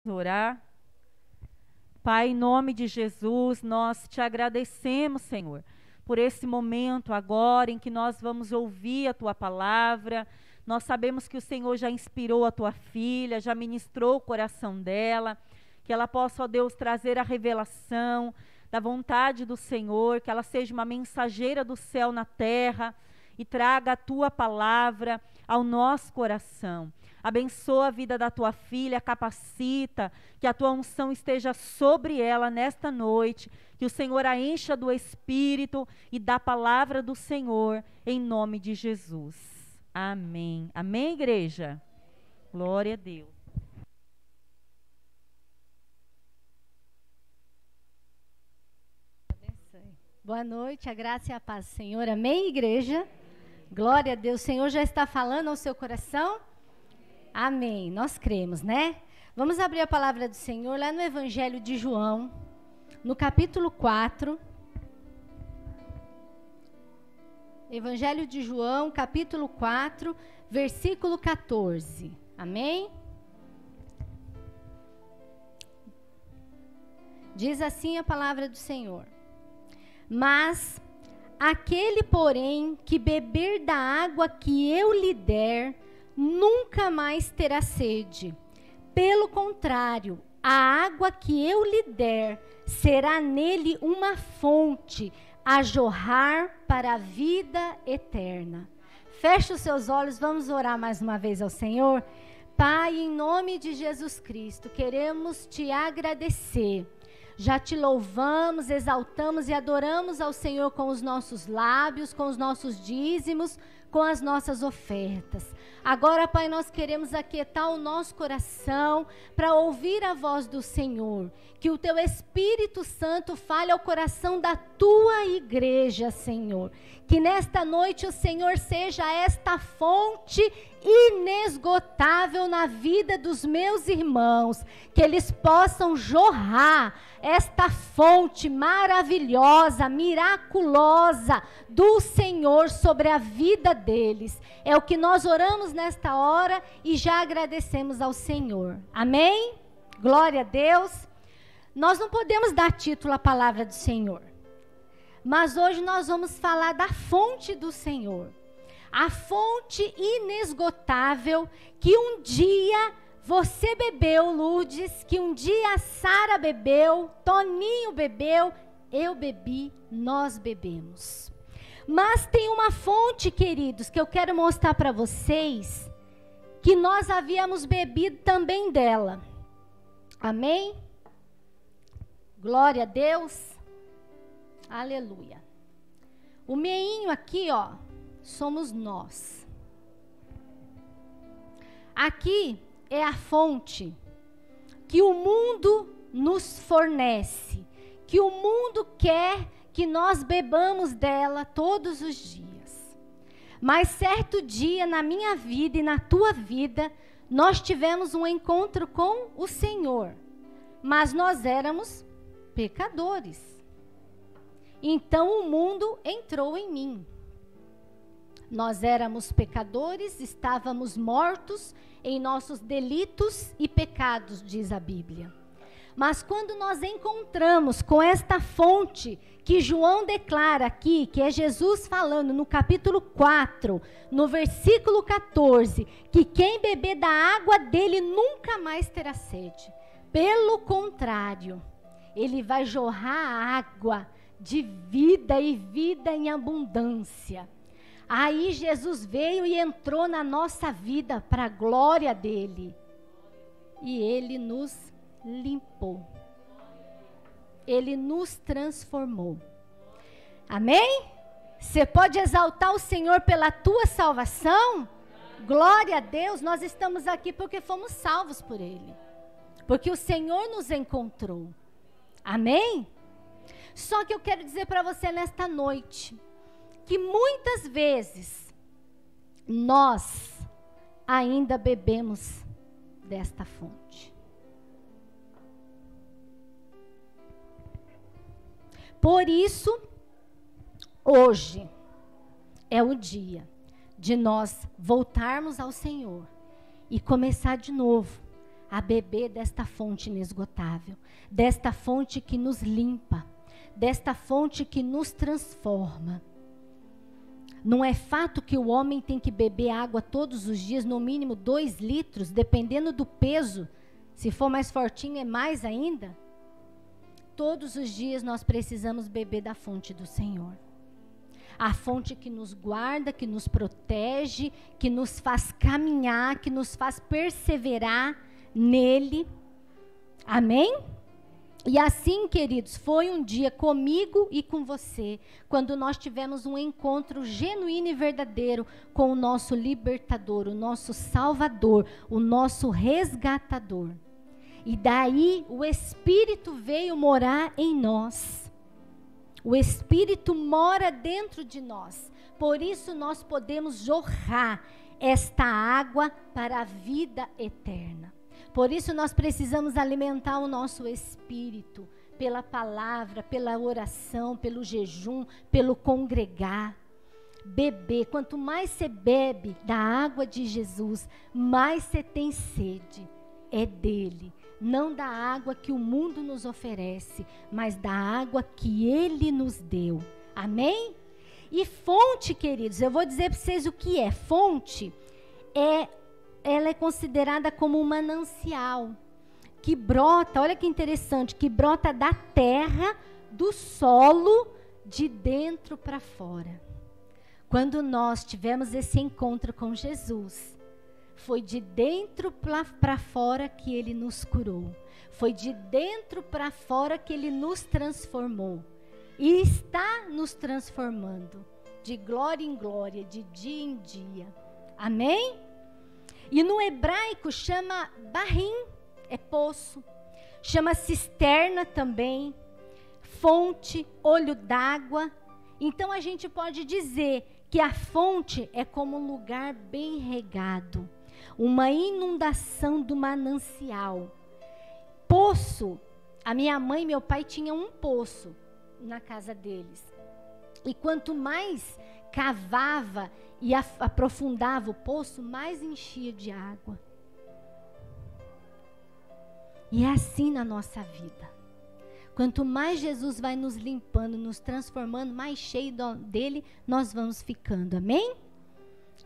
Orar. Pai, em nome de Jesus, nós te agradecemos, Senhor, por esse momento agora em que nós vamos ouvir a tua palavra. Nós sabemos que o Senhor já inspirou a tua filha, já ministrou o coração dela, que ela possa, ó Deus, trazer a revelação da vontade do Senhor, que ela seja uma mensageira do céu na terra e traga a tua palavra ao nosso coração. Abençoa a vida da tua filha, capacita, que a tua unção esteja sobre ela nesta noite, que o Senhor a encha do Espírito e da palavra do Senhor, em nome de Jesus. Amém. Amém, igreja? Glória a Deus. Boa noite, a graça e a paz do Senhor. Amém, igreja? Glória a Deus. O Senhor já está falando ao seu coração? Amém. Nós cremos, né? Vamos abrir a palavra do Senhor lá no Evangelho de João, no capítulo 4. Evangelho de João, capítulo 4, versículo 14. Amém? Diz assim a palavra do Senhor: mas aquele, porém, que beber da água que eu lhe der, nunca mais terá sede. Pelo contrário, a água que eu lhe der será nele uma fonte a jorrar para a vida eterna. Feche os seus olhos, vamos orar mais uma vez ao Senhor. Pai, em nome de Jesus Cristo, queremos te agradecer. Já te louvamos, exaltamos e adoramos ao Senhor com os nossos lábios, com os nossos dízimos, com as nossas ofertas. Agora, Pai, nós queremos aquietar o nosso coração para ouvir a voz do Senhor. Que o Teu Espírito Santo fale ao coração da Tua igreja, Senhor. Que nesta noite o Senhor seja esta fonte inesgotável na vida dos meus irmãos. Que eles possam jorrar esta fonte maravilhosa, miraculosa do Senhor sobre a vida deles. É o que nós oramos nesta hora e já agradecemos ao Senhor. Amém? Glória a Deus. Nós não podemos dar título à palavra do Senhor, mas hoje nós vamos falar da fonte do Senhor. A fonte inesgotável que um dia você bebeu, Lourdes, que um dia a Sara bebeu, Toninho bebeu, eu bebi, nós bebemos. Mas tem uma fonte, queridos, que eu quero mostrar para vocês, que nós havíamos bebido também dela. Amém? Glória a Deus. Aleluia. O meinho aqui, ó, somos nós. Aqui é a fonte que o mundo nos fornece, que o mundo quer que nós bebamos dela todos os dias. Mas certo dia na minha vida e na tua vida, nós tivemos um encontro com o Senhor, mas nós éramos pecadores. Então o mundo entrou em mim. Nós éramos pecadores, estávamos mortos em nossos delitos e pecados, diz a Bíblia. Mas quando nós encontramos com esta fonte que João declara aqui, que é Jesus falando no capítulo 4, no versículo 14, que quem beber da água dele nunca mais terá sede. Pelo contrário, ele vai jorrar água de vida e vida em abundância. Aí Jesus veio e entrou na nossa vida para a glória dele. E ele nos limpou. Ele nos transformou. Amém? Você pode exaltar o Senhor pela tua salvação? Glória a Deus, nós estamos aqui porque fomos salvos por ele. Porque o Senhor nos encontrou. Amém? Só que eu quero dizer para você nesta noite, que muitas vezes nós ainda bebemos desta fonte. Por isso, hoje é o dia de nós voltarmos ao Senhor e começar de novo a beber desta fonte inesgotável, desta fonte que nos limpa, desta fonte que nos transforma. Não é fato que o homem tem que beber água todos os dias, no mínimo 2 litros, dependendo do peso. Se for mais fortinho, é mais ainda. Todos os dias nós precisamos beber da fonte do Senhor. A fonte que nos guarda, que nos protege, que nos faz caminhar, que nos faz perseverar nele. Amém? E assim, queridos, foi um dia comigo e com você, quando nós tivemos um encontro genuíno e verdadeiro com o nosso libertador, o nosso salvador, o nosso resgatador. E daí o Espírito veio morar em nós. O Espírito mora dentro de nós. Por isso nós podemos jorrar esta água para a vida eterna. Por isso nós precisamos alimentar o nosso espírito pela palavra, pela oração, pelo jejum, pelo congregar. Beber, quanto mais você bebe da água de Jesus, mais você tem sede. É dele, não da água que o mundo nos oferece, mas da água que ele nos deu. Amém? E fonte, queridos, eu vou dizer para vocês o que é. Fonte ela é considerada como um manancial que brota, olha que interessante, que brota da terra, do solo, de dentro para fora. Quando nós tivemos esse encontro com Jesus, foi de dentro para fora que ele nos curou. Foi de dentro para fora que ele nos transformou. E está nos transformando de glória em glória, de dia em dia. Amém? E no hebraico chama barrim, é poço. Chama cisterna também, fonte, olho d'água. Então a gente pode dizer que a fonte é como um lugar bem regado, uma inundação do manancial. Poço, a minha mãe e meu pai tinham um poço na casa deles. E quanto mais cavava e aprofundava o poço, mais enchia de água. E é assim na nossa vida. Quanto mais Jesus vai nos limpando, nos transformando, mais cheio dele nós vamos ficando. Amém?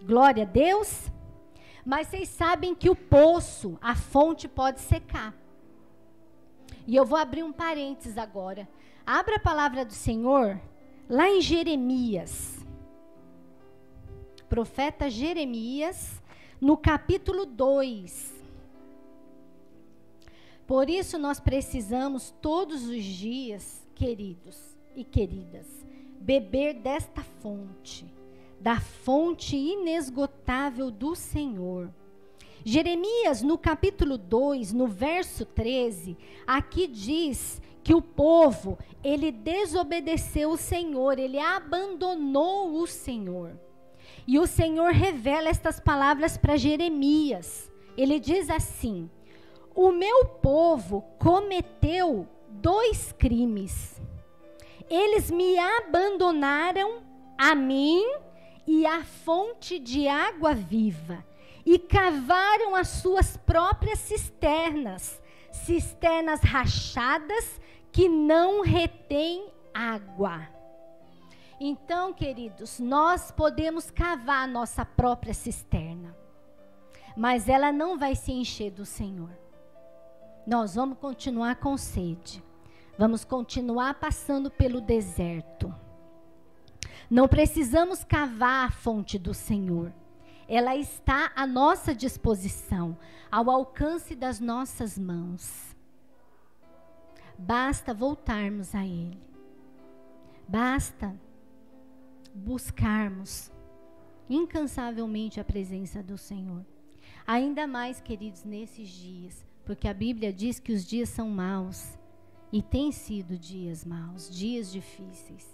Glória a Deus. Mas vocês sabem que o poço, a fonte pode secar. E eu vou abrir um parênteses agora. Abra a palavra do Senhor lá em Jeremias. Profeta Jeremias, no capítulo 2. Por isso nós precisamos todos os dias, queridos e queridas, beber desta fonte, da fonte inesgotável do Senhor. Jeremias, no capítulo 2, no verso 13, aqui diz que o povo, ele desobedeceu o Senhor, ele abandonou o Senhor. E o Senhor revela estas palavras para Jeremias. Ele diz assim: o meu povo cometeu 2 crimes. Eles me abandonaram a mim e a fonte de água viva, e cavaram as suas próprias cisternas, cisternas rachadas que não retêm água. Então, queridos, nós podemos cavar a nossa própria cisterna, mas ela não vai se encher do Senhor. Nós vamos continuar com sede, vamos continuar passando pelo deserto. Não precisamos cavar a fonte do Senhor. Ela está à nossa disposição, ao alcance das nossas mãos. Basta voltarmos a Ele. Basta buscarmos incansavelmente a presença do Senhor. Ainda mais, queridos, nesses dias, porque a Bíblia diz que os dias são maus, e têm sido dias maus, dias difíceis.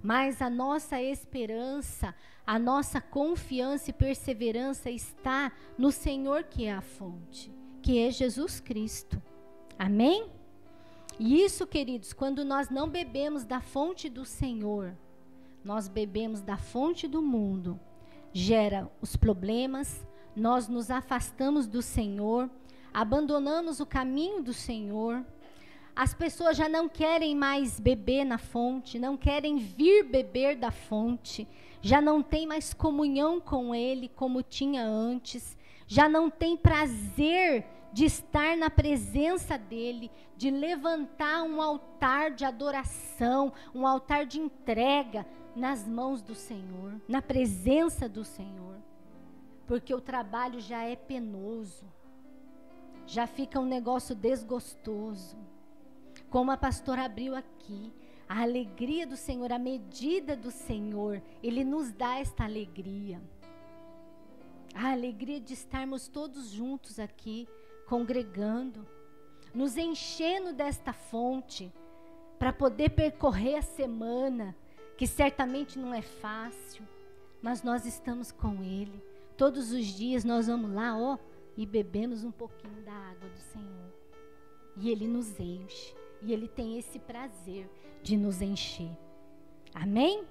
Mas a nossa esperança, a nossa confiança e perseverança está no Senhor, que é a fonte, que é Jesus Cristo. Amém? E isso, queridos, quando nós não bebemos da fonte do Senhor, nós bebemos da fonte do mundo, gera os problemas, nós nos afastamos do Senhor, abandonamos o caminho do Senhor. As pessoas já não querem mais beber na fonte, não querem vir beber da fonte, já não tem mais comunhão com Ele como tinha antes, já não tem prazer de estar na presença dEle, de levantar um altar de adoração, um altar de entrega nas mãos do Senhor, na presença do Senhor, porque o trabalho já é penoso, já fica um negócio desgostoso. Como a pastora abriu aqui, a alegria do Senhor, a medida do Senhor, Ele nos dá esta alegria. A alegria de estarmos todos juntos aqui, congregando, nos enchendo desta fonte, para poder percorrer a semana, que certamente não é fácil, mas nós estamos com Ele. Todos os dias nós vamos lá, e bebemos um pouquinho da água do Senhor. E Ele nos enche. E Ele tem esse prazer de nos encher. Amém?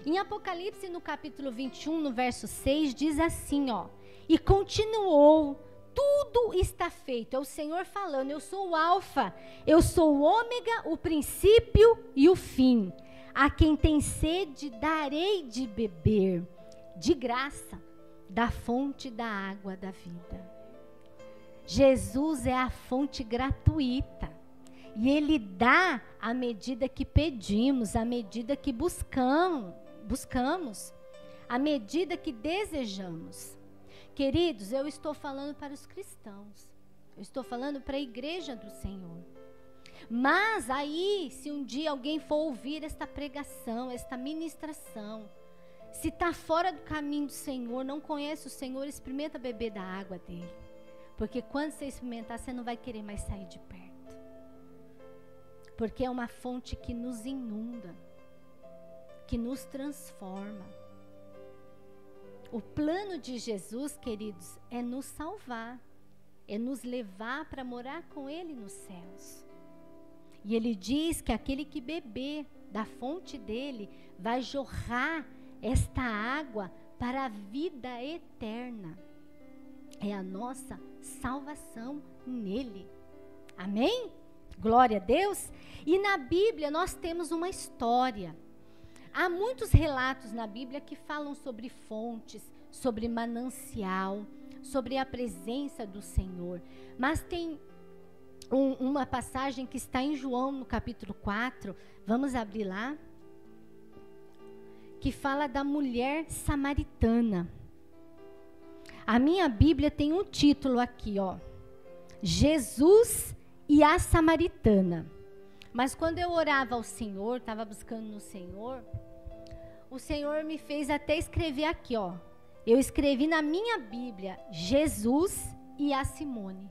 Em Apocalipse, no capítulo 21, no verso 6, diz assim, e continuou, tudo está feito. É o Senhor falando, eu sou o alfa, eu sou o ômega, o princípio e o fim. A quem tem sede, darei de beber, de graça, da fonte da água da vida. Jesus é a fonte gratuita. E Ele dá à medida que pedimos, à medida que buscamos, à medida que desejamos. Queridos, eu estou falando para os cristãos, eu estou falando para a igreja do Senhor. Mas aí, se um dia alguém for ouvir esta pregação, esta ministração, se está fora do caminho do Senhor, não conhece o Senhor, experimenta beber da água dele. Porque quando você experimentar, você não vai querer mais sair de perto. Porque é uma fonte que nos inunda, que nos transforma. O plano de Jesus, queridos, é nos salvar, é nos levar para morar com Ele nos céus. E Ele diz que aquele que beber da fonte dele vai jorrar esta água para a vida eterna. É a nossa salvação nele. Amém? Glória a Deus. E na Bíblia nós temos uma história. Há muitos relatos na Bíblia que falam sobre fontes, sobre manancial, sobre a presença do Senhor. Mas tem uma passagem que está em João, no capítulo 4. Vamos abrir lá. Que fala da mulher samaritana. A minha Bíblia tem um título aqui, Jesus e a samaritana. Mas quando eu orava ao Senhor, estava buscando no Senhor, o Senhor me fez até escrever aqui, Eu escrevi na minha Bíblia, Jesus e a Simone.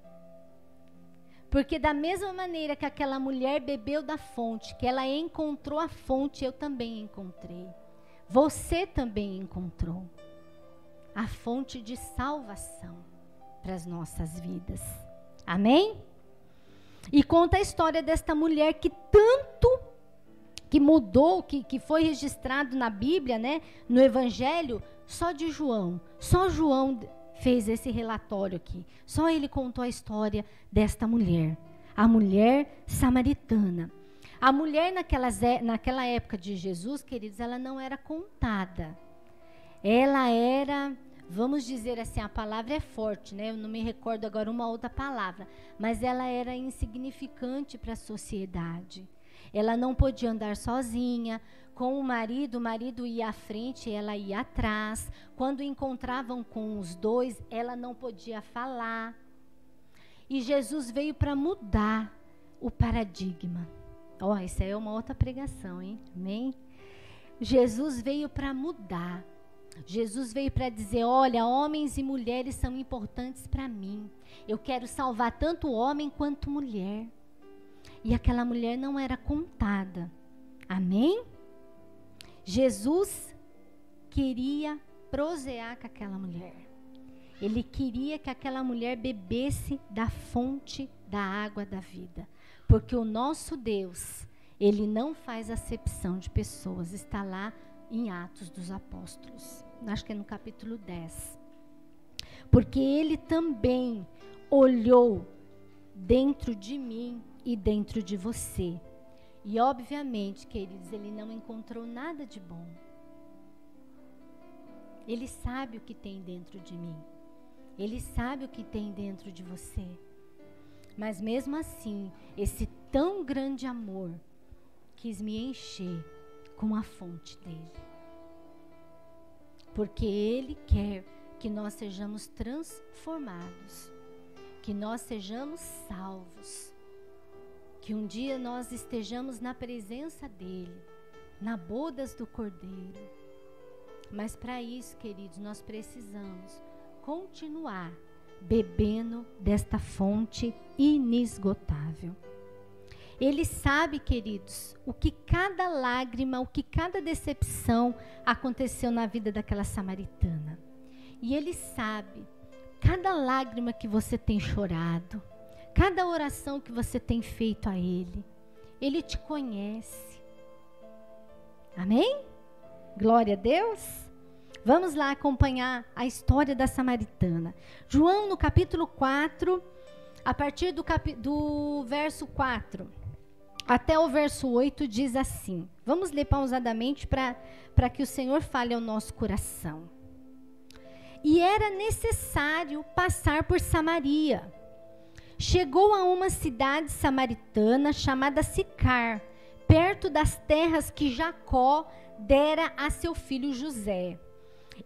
Porque da mesma maneira que aquela mulher bebeu da fonte, que ela encontrou a fonte, eu também encontrei. Você também encontrou a fonte de salvação para as nossas vidas. Amém? E conta a história desta mulher que tanto, que mudou, que foi registrado na Bíblia, né? No Evangelho, só de João. Só João fez esse relatório aqui. Só ele contou a história desta mulher. A mulher samaritana. A mulher naquela época de Jesus, queridos, ela não era contada. Ela era, vamos dizer assim, a palavra é forte, né? Eu não me recordo agora uma outra palavra. Mas ela era insignificante para a sociedade. Ela não podia andar sozinha. Com o marido ia à frente, ela ia atrás. Quando encontravam com os dois, ela não podia falar. E Jesus veio para mudar o paradigma. Isso aí é uma outra pregação, hein? Amém? Jesus veio para mudar. Jesus veio para dizer, olha, homens e mulheres são importantes para mim. Eu quero salvar tanto homem quanto mulher. E aquela mulher não era contada. Amém? Jesus queria prosear com aquela mulher. Ele queria que aquela mulher bebesse da fonte da água da vida. Porque o nosso Deus, Ele não faz acepção de pessoas. Está lá em Atos dos Apóstolos. Acho que é no capítulo 10. Porque Ele também olhou dentro de mim e dentro de você. E obviamente, queridos, ele não encontrou nada de bom. Ele sabe o que tem dentro de mim. Ele sabe o que tem dentro de você. Mas mesmo assim, esse tão grande amor quis me encher com a fonte dele. Porque ele quer que nós sejamos transformados, que nós sejamos salvos, que um dia nós estejamos na presença dele, na bodas do Cordeiro. Mas para isso, queridos, nós precisamos continuar bebendo desta fonte inesgotável. Ele sabe, queridos, o que cada lágrima, o que cada decepção aconteceu na vida daquela samaritana. E ele sabe cada lágrima que você tem chorado, cada oração que você tem feito a ele. Ele te conhece. Amém? Glória a Deus. Vamos lá acompanhar a história da samaritana. João, no capítulo 4, a partir do verso 4 até o verso 8, diz assim. Vamos ler pausadamente para que o Senhor fale ao nosso coração. E era necessário passar por Samaria. Chegou a uma cidade samaritana chamada Sicar, perto das terras que Jacó dera a seu filho José.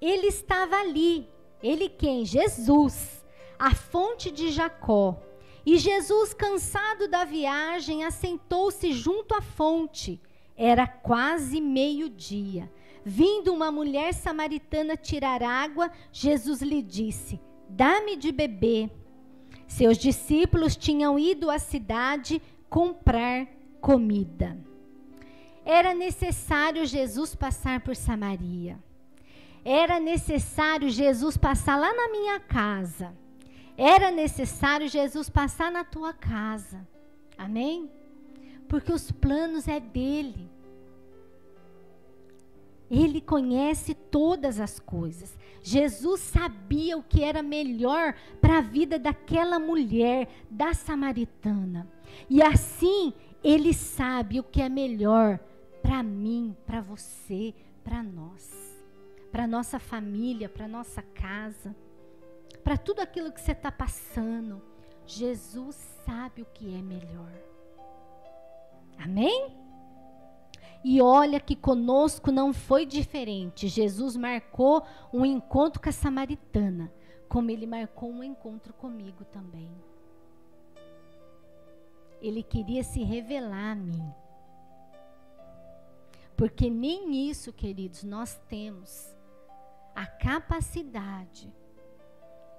Ele estava ali. Ele quem? Jesus, a fonte de Jacó. E Jesus, cansado da viagem, assentou-se junto à fonte. Era quase meio-dia. Vindo uma mulher samaritana tirar água, Jesus lhe disse: dá-me de beber. Seus discípulos tinham ido à cidade comprar comida. Era necessário Jesus passar por Samaria. Era necessário Jesus passar lá na minha casa. Era necessário Jesus passar na tua casa. Amém? Porque os planos é dele. Ele conhece todas as coisas. Jesus sabia o que era melhor para a vida daquela mulher, da samaritana. E assim, ele sabe o que é melhor para mim, para você, para nós. Para nossa família, para nossa casa. Para tudo aquilo que você está passando. Jesus sabe o que é melhor. Amém? E olha que conosco não foi diferente. Jesus marcou um encontro com a samaritana, como ele marcou um encontro comigo também. Ele queria se revelar a mim. Porque nem isso, queridos, nós temos a capacidade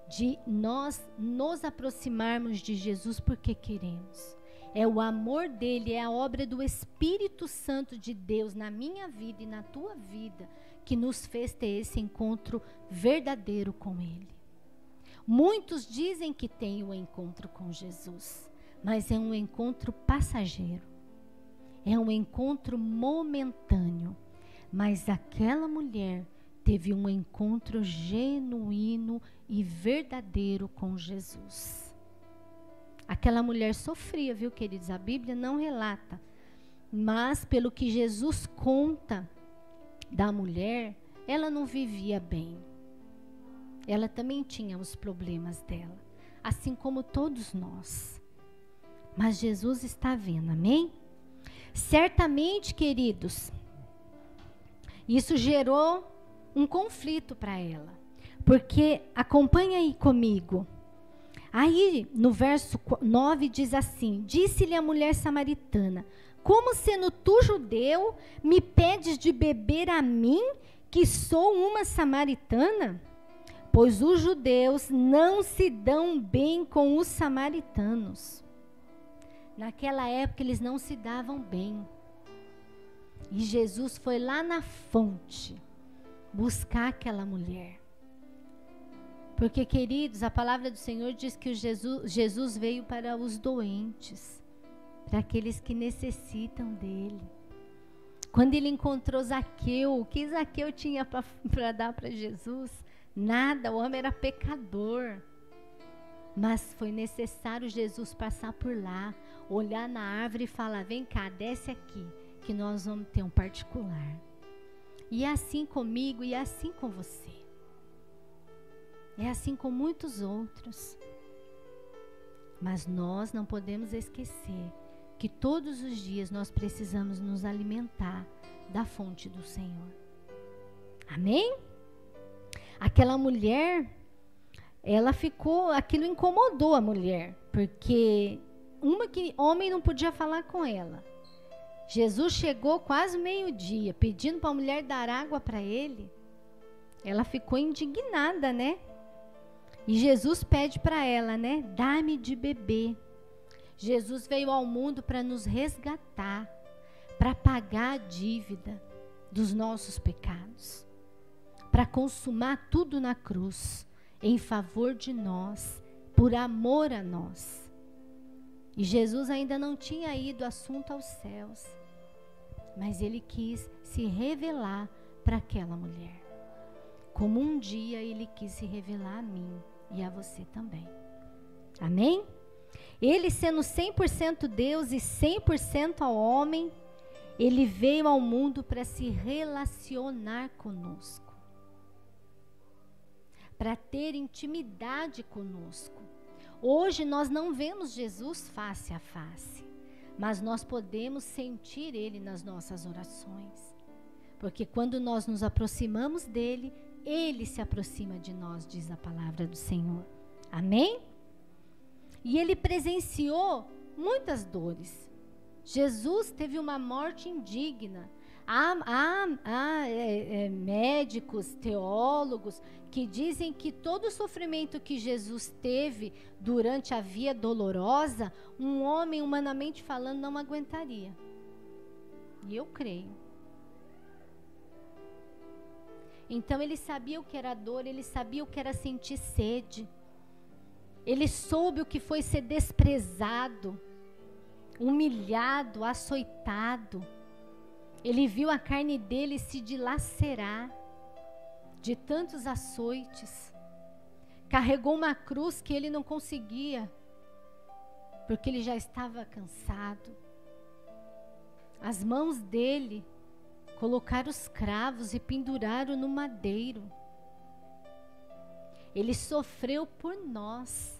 de nós nos aproximarmos de Jesus porque queremos. É o amor dele, é a obra do Espírito Santo de Deus na minha vida e na tua vida que nos fez ter esse encontro verdadeiro com ele. Muitos dizem que têm o encontro com Jesus, mas é um encontro passageiro. É um encontro momentâneo. Mas aquela mulher teve um encontro genuíno e verdadeiro com Jesus. Aquela mulher sofria, viu, queridos? A Bíblia não relata. Mas, pelo que Jesus conta da mulher, ela não vivia bem. Ela também tinha os problemas dela. Assim como todos nós. Mas Jesus está vendo, amém? Certamente, queridos, isso gerou um conflito para ela. Porque, acompanha aí comigo. Aí, no verso 9, diz assim: disse-lhe a mulher samaritana: como sendo tu judeu, me pedes de beber a mim, que sou uma samaritana? Pois os judeus não se dão bem com os samaritanos. Naquela época, eles não se davam bem. E Jesus foi lá na fonte buscar aquela mulher. Porque, queridos, a palavra do Senhor diz que Jesus veio para os doentes, para aqueles que necessitam dele. Quando ele encontrou Zaqueu, o que Zaqueu tinha para dar para Jesus? Nada, o homem era pecador. Mas foi necessário Jesus passar por lá, olhar na árvore e falar: vem cá, desce aqui, que nós vamos ter um particular. E é assim comigo e é assim com você. É assim com muitos outros. Mas nós não podemos esquecer que todos os dias nós precisamos nos alimentar da fonte do Senhor. Amém? Aquela mulher, aquilo incomodou a mulher, porque homem não podia falar com ela. Jesus chegou quase meio-dia, pedindo para a mulher dar água para ele. Ela ficou indignada, né? E Jesus pede para ela, né? Dá-me de beber. Jesus veio ao mundo para nos resgatar, para pagar a dívida dos nossos pecados, para consumar tudo na cruz, em favor de nós, por amor a nós. E Jesus ainda não tinha ido assunto aos céus, mas ele quis se revelar para aquela mulher, como um dia ele quis se revelar a mim e a você também. Amém? Ele, sendo 100% Deus e 100% ao homem, ele veio ao mundo para se relacionar conosco, para ter intimidade conosco. Hoje nós não vemos Jesus face a face, mas nós podemos sentir ele nas nossas orações, porque quando nós nos aproximamos dele, ele se aproxima de nós, diz a palavra do Senhor. Amém? E ele presenciou muitas dores. Jesus teve uma morte indigna. Há médicos, teólogos, que dizem que todo o sofrimento que Jesus teve durante a via dolorosa, um homem, humanamente falando, não aguentaria. E eu creio. Então ele sabia o que era dor, ele sabia o que era sentir sede. Ele soube o que foi ser desprezado, humilhado, açoitado. Ele viu a carne dele se dilacerar de tantos açoites. Carregou uma cruz que ele não conseguia, porque ele já estava cansado. As mãos dele colocaram os cravos e penduraram no madeiro. Ele sofreu por nós,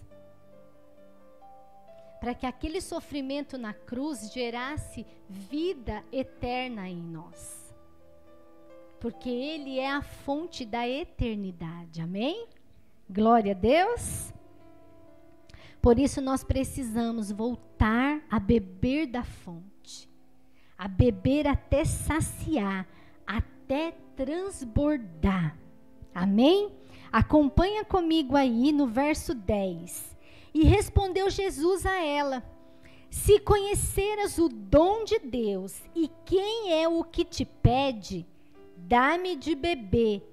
para que aquele sofrimento na cruz gerasse vida eterna em nós, porque ele é a fonte da eternidade. Amém? Glória a Deus. Por isso nós precisamos voltar a beber da fonte, a beber até saciar, até transbordar. Amém? Acompanha comigo aí no verso 10. E respondeu Jesus a ela: se conheceras o dom de Deus e quem é o que te pede, dá-me de beber,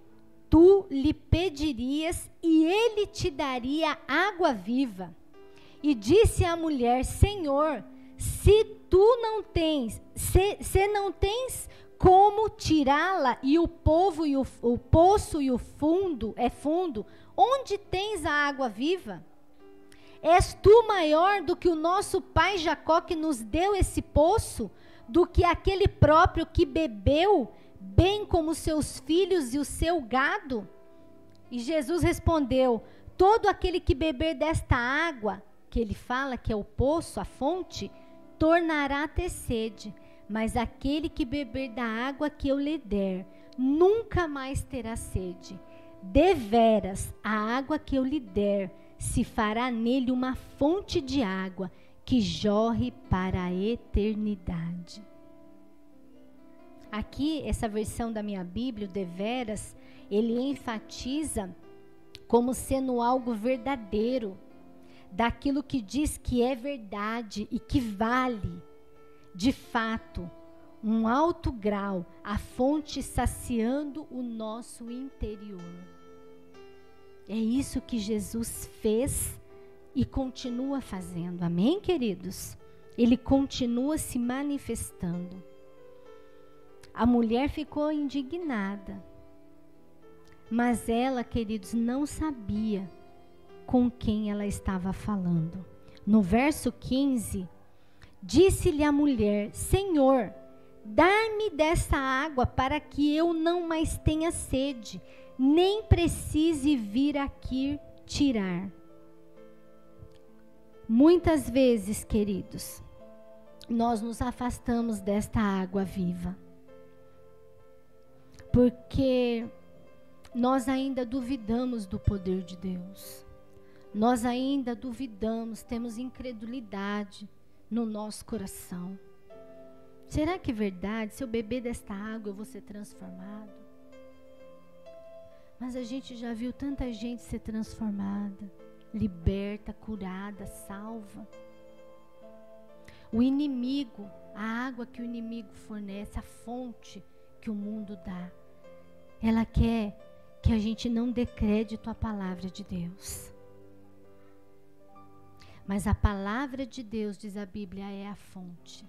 tu lhe pedirias e ele te daria água viva. E disse a mulher: Senhor, se não tens como tirá-la, e o poço e o fundo é fundo, onde tens a água viva? És tu maior do que o nosso pai Jacó, que nos deu esse poço, do que aquele próprio que bebeu, bem como seus filhos e o seu gado? E Jesus respondeu: todo aquele que beber desta água, que ele fala que é o poço, a fonte, tornará a ter sede, mas aquele que beber da água que eu lhe der, nunca mais terá sede. Deveras, a água que eu lhe der, se fará nele uma fonte de água que jorre para a eternidade. Aqui, essa versão da minha Bíblia, o deveras, ele enfatiza como sendo algo verdadeiro, daquilo que diz que é verdade e que vale, de fato, um alto grau, a fonte saciando o nosso interior. É isso que Jesus fez e continua fazendo. Amém, queridos? Ele continua se manifestando. A mulher ficou indignada, mas ela, queridos, não sabia com quem ela estava falando. No verso 15, disse-lhe a mulher: Senhor, dá-me dessa água para que eu não mais tenha sede, nem precise vir aqui tirar. Muitas vezes, queridos, nós nos afastamos desta água viva, porque nós ainda duvidamos do poder de Deus. Nós ainda duvidamos, temos incredulidade no nosso coração. Será que é verdade? Se eu beber desta água eu vou ser transformado? Mas a gente já viu tanta gente ser transformada, liberta, curada, salva. O inimigo, a água que o inimigo fornece, a fonte que o mundo dá, ela quer que a gente não dê crédito à palavra de Deus. Mas a palavra de Deus, diz a Bíblia, é a fonte.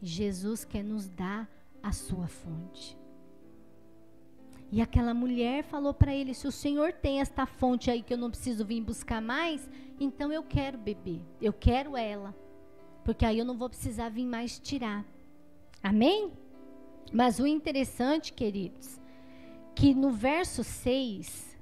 Jesus quer nos dar a sua fonte. E aquela mulher falou para ele: se o Senhor tem esta fonte aí que eu não preciso vir buscar mais, então eu quero beber, eu quero ela, porque aí eu não vou precisar vir mais tirar. Amém? Mas o interessante, queridos, que no verso 6,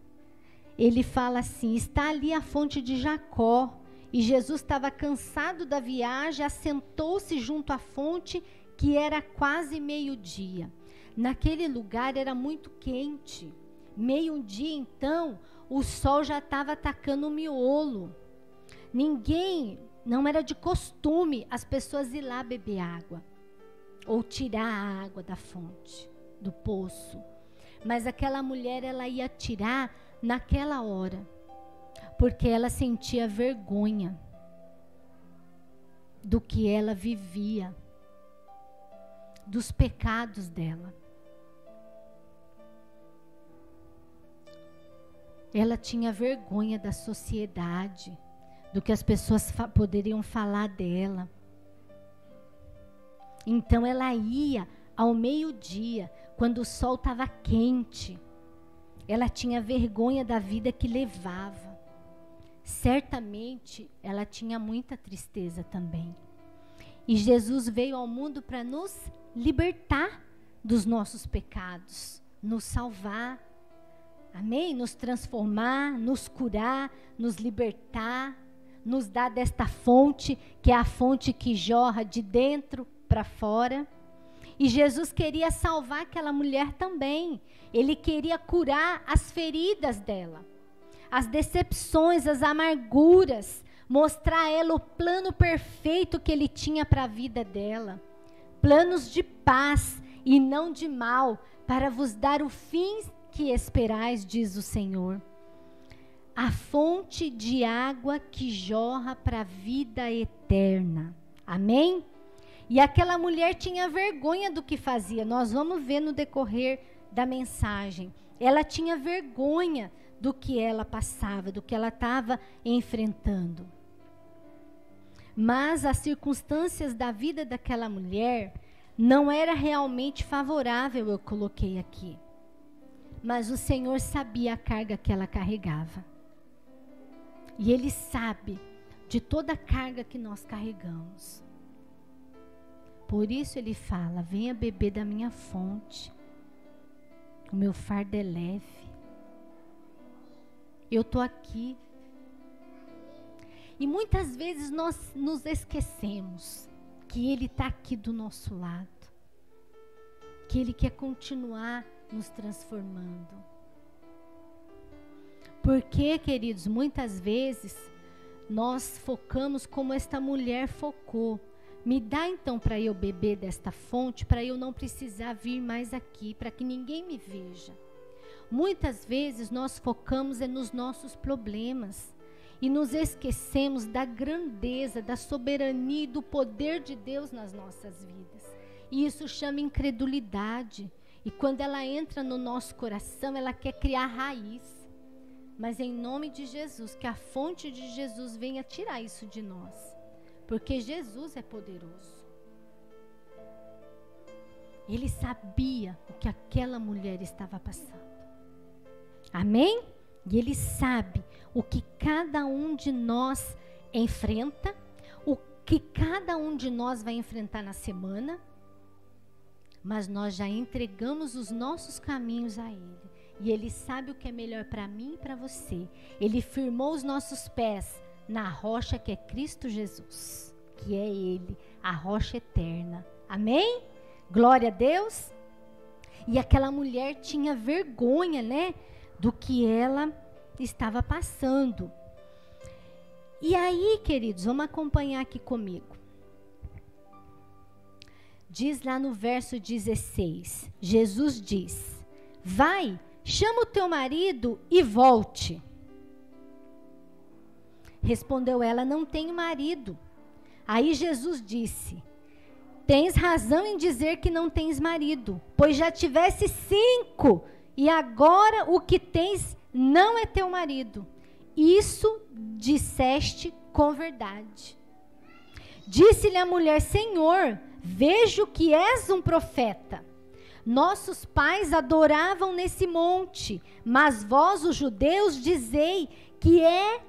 ele fala assim: está ali a fonte de Jacó, e Jesus estava cansado da viagem, assentou-se junto à fonte, que era quase meio-dia. Naquele lugar era muito quente. Meio-dia, então, o sol já estava atacando o miolo. Não era de costume as pessoas ir lá beber água, ou tirar a água da fonte, do poço. Mas aquela mulher, ela ia tirar naquela hora, porque ela sentia vergonha do que ela vivia, dos pecados dela. Ela tinha vergonha da sociedade, do que as pessoas poderiam falar dela. Então ela ia ao meio-dia, quando o sol estava quente. Ela tinha vergonha da vida que levava. Certamente ela tinha muita tristeza também. E Jesus veio ao mundo para nos libertar dos nossos pecados, nos salvar. Amém? Nos transformar, nos curar, nos libertar, nos dar desta fonte, que é a fonte que jorra de dentro para fora. E Jesus queria salvar aquela mulher também. Ele queria curar as feridas dela, as decepções, as amarguras, mostrar a ela o plano perfeito que ele tinha para a vida dela. Planos de paz e não de mal, para vos dar o fim que esperais, diz o Senhor. A fonte de água que jorra para a vida eterna. Amém? E aquela mulher tinha vergonha do que fazia. Nós vamos ver no decorrer da mensagem. Ela tinha vergonha do que ela passava, do que ela estava enfrentando. Mas as circunstâncias da vida daquela mulher não era realmente favorável, eu coloquei aqui. Mas o Senhor sabia a carga que ela carregava. E Ele sabe de toda a carga que nós carregamos. Por isso Ele fala: venha beber da minha fonte. O meu fardo é leve. Eu estou aqui. E muitas vezes nós nos esquecemos que Ele está aqui do nosso lado. Que Ele quer continuar nos transformando. Porque, queridos, muitas vezes nós focamos como esta mulher focou. Me dá então para eu beber desta fonte, para eu não precisar vir mais aqui, para que ninguém me veja. Muitas vezes nós focamos nos nossos problemas e nos esquecemos da grandeza, da soberania e do poder de Deus nas nossas vidas. E isso chama incredulidade. E quando ela entra no nosso coração, ela quer criar raiz. Mas em nome de Jesus, que a fonte de Jesus venha tirar isso de nós. Porque Jesus é poderoso. Ele sabia o que aquela mulher estava passando. Amém? E Ele sabe o que cada um de nós enfrenta, o que cada um de nós vai enfrentar na semana, mas nós já entregamos os nossos caminhos a Ele. E Ele sabe o que é melhor para mim e para você. Ele firmou os nossos pés na rocha que é Cristo Jesus, que é Ele, a rocha eterna. Amém? Glória a Deus. E aquela mulher tinha vergonha, né, do que ela estava passando. E aí, queridos, vamos acompanhar aqui comigo. Diz lá no verso 16, Jesus diz: vai, chama o teu marido e volte. Respondeu ela: não tenho marido. Aí Jesus disse: tens razão em dizer que não tens marido, pois já tivesse 5, e agora o que tens não é teu marido. Isso disseste com verdade. Disse-lhe a mulher: Senhor, vejo que és um profeta. Nossos pais adoravam nesse monte, mas vós, os judeus, dizei que é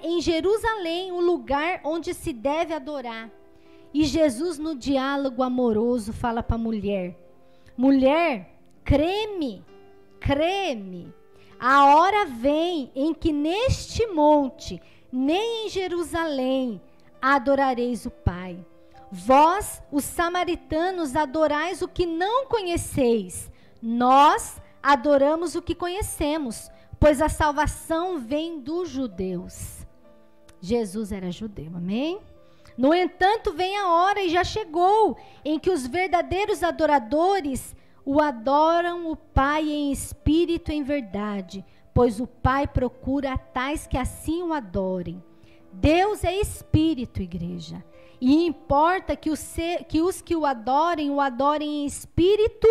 em Jerusalém o lugar onde se deve adorar. E Jesus, no diálogo amoroso, fala para a mulher: mulher, crê-me, a hora vem em que neste monte, nem em Jerusalém, adorareis o Pai. Vós, os samaritanos, adorais o que não conheceis. Nós adoramos o que conhecemos, pois a salvação vem dos judeus. Jesus era judeu, amém? No entanto, vem a hora, e já chegou, em que os verdadeiros adoradores o adoram o Pai em espírito e em verdade, pois o Pai procura tais que assim o adorem. Deus é espírito, igreja, e importa que os que o adorem em espírito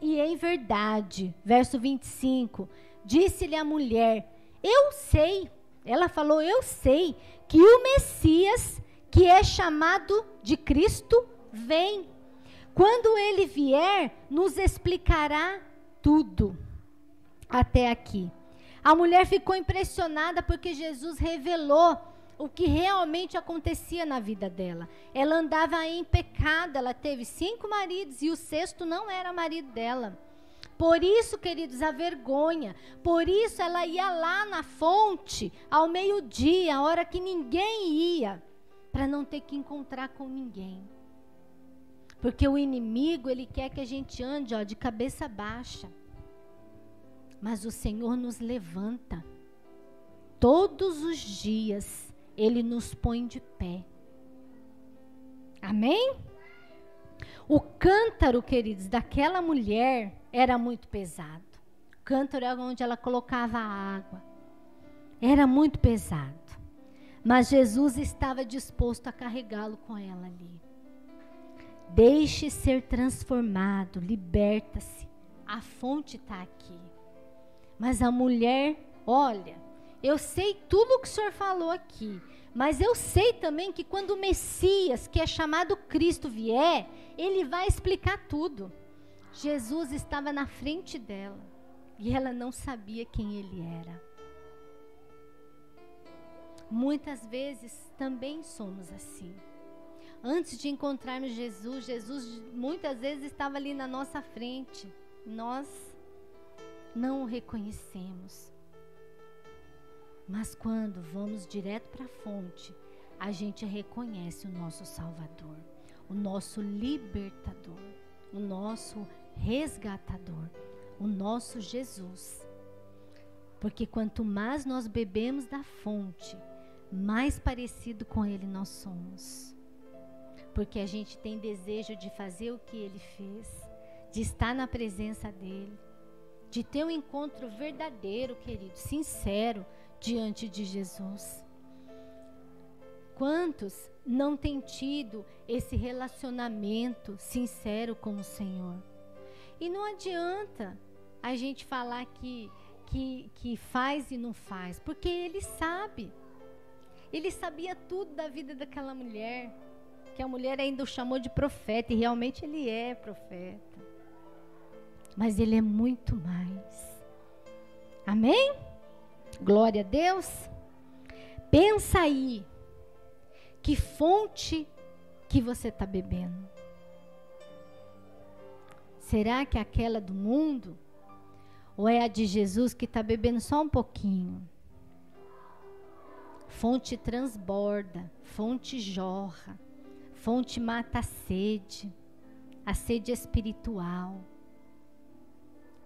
e em verdade. Verso 25, disse-lhe a mulher: eu sei, ela falou, eu sei que o Messias, que é chamado de Cristo, vem. Quando ele vier, nos explicará tudo. Até aqui. A mulher ficou impressionada porque Jesus revelou o que realmente acontecia na vida dela. Ela andava em pecado, ela teve 5 maridos e o 6º não era marido dela. Por isso, queridos, a vergonha. Por isso ela ia lá na fonte ao meio-dia, a hora que ninguém ia, para não ter que encontrar com ninguém. Porque o inimigo, ele quer que a gente ande, de cabeça baixa. Mas o Senhor nos levanta. Todos os dias, Ele nos põe de pé. Amém? O cântaro, queridos, daquela mulher era muito pesado. O cântaro era onde ela colocava a água. Era muito pesado. Mas Jesus estava disposto a carregá-lo com ela ali. Deixe ser transformado, liberta-se. A fonte está aqui. Mas a mulher, olha, eu sei tudo o que o Senhor falou aqui, mas eu sei também que quando o Messias, que é chamado Cristo, vier, ele vai explicar tudo. Jesus estava na frente dela e ela não sabia quem ele era. Muitas vezes também somos assim. Antes de encontrarmos Jesus, Jesus muitas vezes estava ali na nossa frente. Nós não o reconhecemos. Mas quando vamos direto para a fonte, a gente reconhece o nosso Salvador, o nosso libertador, o nosso resgatador, o nosso Jesus. Porque quanto mais nós bebemos da fonte, mais parecido com Ele nós somos. Porque a gente tem desejo de fazer o que Ele fez, de estar na presença dEle, de ter um encontro verdadeiro, querido, sincero, diante de Jesus. Quantos não têm tido esse relacionamento sincero com o Senhor? E não adianta a gente falar que faz e não faz, porque Ele sabe. Ele sabia tudo da vida daquela mulher, que a mulher ainda o chamou de profeta, e realmente ele é profeta. Mas ele é muito mais. Amém? Glória a Deus. Pensa aí, que fonte que você está bebendo? Será que é aquela do mundo? Ou é a de Jesus que está bebendo só um pouquinho? Fonte transborda, fonte jorra, fonte mata a sede espiritual.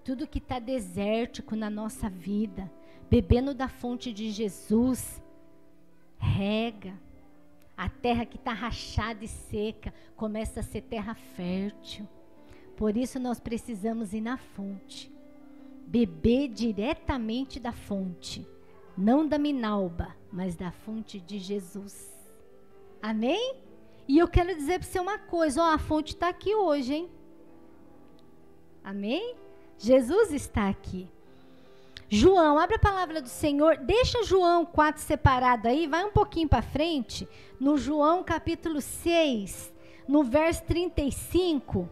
Tudo que está desértico na nossa vida, bebendo da fonte de Jesus, rega. A terra que está rachada e seca começa a ser terra fértil. Por isso nós precisamos ir na fonte, beber diretamente da fonte, não da minalba, mas da fonte de Jesus. Amém? E eu quero dizer para você uma coisa, a fonte está aqui hoje, hein? Amém? Jesus está aqui. João, abre a palavra do Senhor, deixa João 4 separado aí, vai um pouquinho para frente, no João capítulo 6, no verso 35,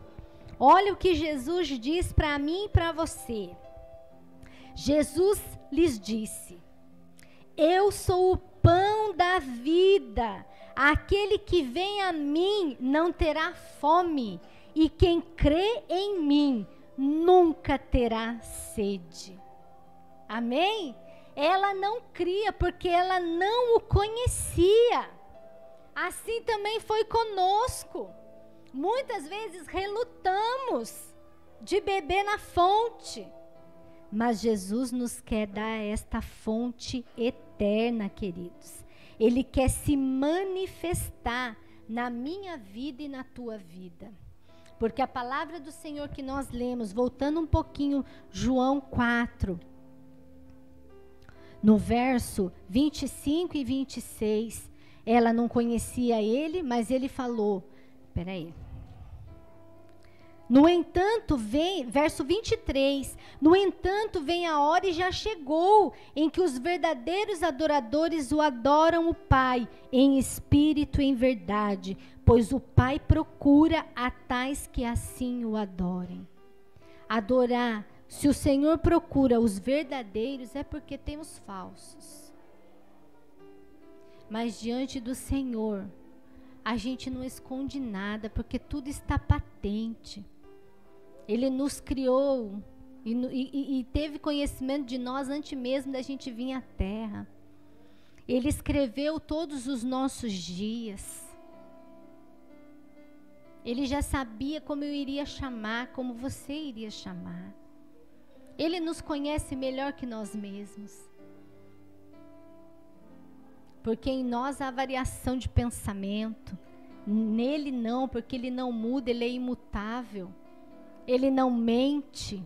olha o que Jesus diz para mim e para você. Jesus lhes disse: eu sou o pão da vida, aquele que vem a mim não terá fome, e quem crê em mim nunca terá sede. Amém? Ela não cria porque ela não o conhecia. Assim também foi conosco. Muitas vezes relutamos de beber na fonte. Mas Jesus nos quer dar esta fonte eterna, queridos. Ele quer se manifestar na minha vida e na tua vida. Porque a palavra do Senhor que nós lemos, voltando um pouquinho, João 4, no verso 25 e 26, ela não conhecia ele, mas ele falou, peraí. No entanto, verso 23, no entanto, vem a hora e já chegou, em que os verdadeiros adoradores o adoram o Pai, em espírito e em verdade, pois o Pai procura a tais que assim o adorem. Adorar, se o Senhor procura os verdadeiros, é porque tem os falsos. Mas diante do Senhor, a gente não esconde nada, porque tudo está patente. Ele nos criou e teve conhecimento de nós antes mesmo da gente vir à terra. Ele escreveu todos os nossos dias. Ele já sabia como eu iria chamar, como você iria chamar. Ele nos conhece melhor que nós mesmos. Porque em nós há variação de pensamento. Nele não, porque ele não muda, ele é imutável. Ele não mente.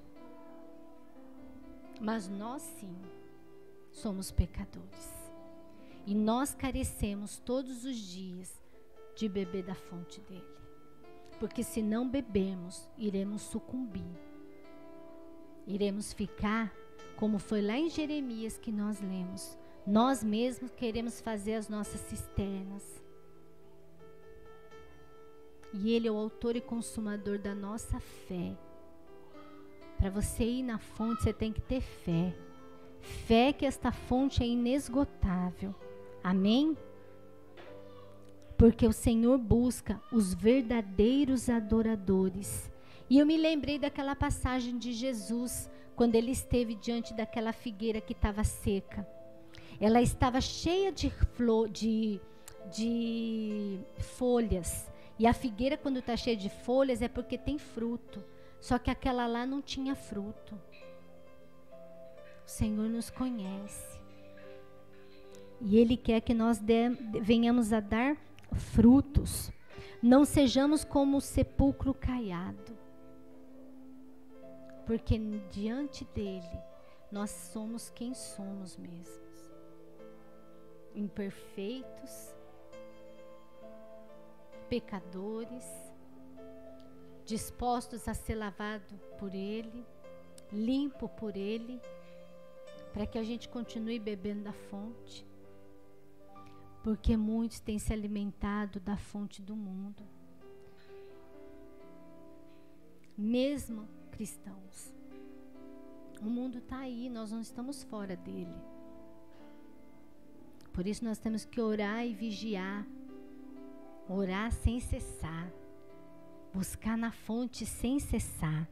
Mas nós sim, somos pecadores. E nós carecemos todos os dias de beber da fonte dele. Porque se não bebermos, iremos sucumbir. Iremos ficar, como foi lá em Jeremias que nós lemos. Nós mesmos queremos fazer as nossas cisternas. E ele é o autor e consumador da nossa fé. Para você ir na fonte, você tem que ter fé. Fé que esta fonte é inesgotável. Amém? Porque o Senhor busca os verdadeiros adoradores. E eu me lembrei daquela passagem de Jesus, quando ele esteve diante daquela figueira que estava seca. Ela estava cheia de folhas. E a figueira, quando está cheia de folhas, é porque tem fruto. Só que aquela lá não tinha fruto. O Senhor nos conhece. E Ele quer que nós venhamos a dar frutos. Não sejamos como o sepulcro caiado. Porque diante dEle, nós somos quem somos mesmos. Imperfeitos, pecadores, dispostos a ser lavado por Ele, limpo por Ele, para que a gente continue bebendo da fonte, porque muitos têm se alimentado da fonte do mundo, mesmo cristãos. O mundo está aí, nós não estamos fora dele. Por isso nós temos que orar e vigiar. Orar sem cessar. Buscar na fonte sem cessar.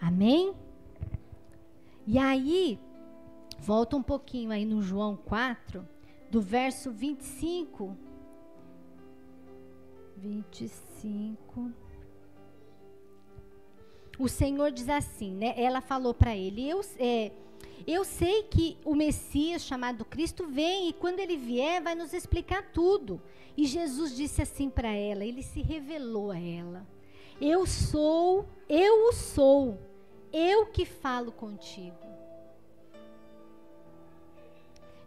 Amém? E aí, volta um pouquinho aí no João 4, do verso 25. O Senhor diz assim, né? Ela falou para ele, eu sei que o Messias chamado Cristo vem e quando ele vier vai nos explicar tudo. E Jesus disse assim para ela, ele se revelou a ela. Eu sou, eu que falo contigo.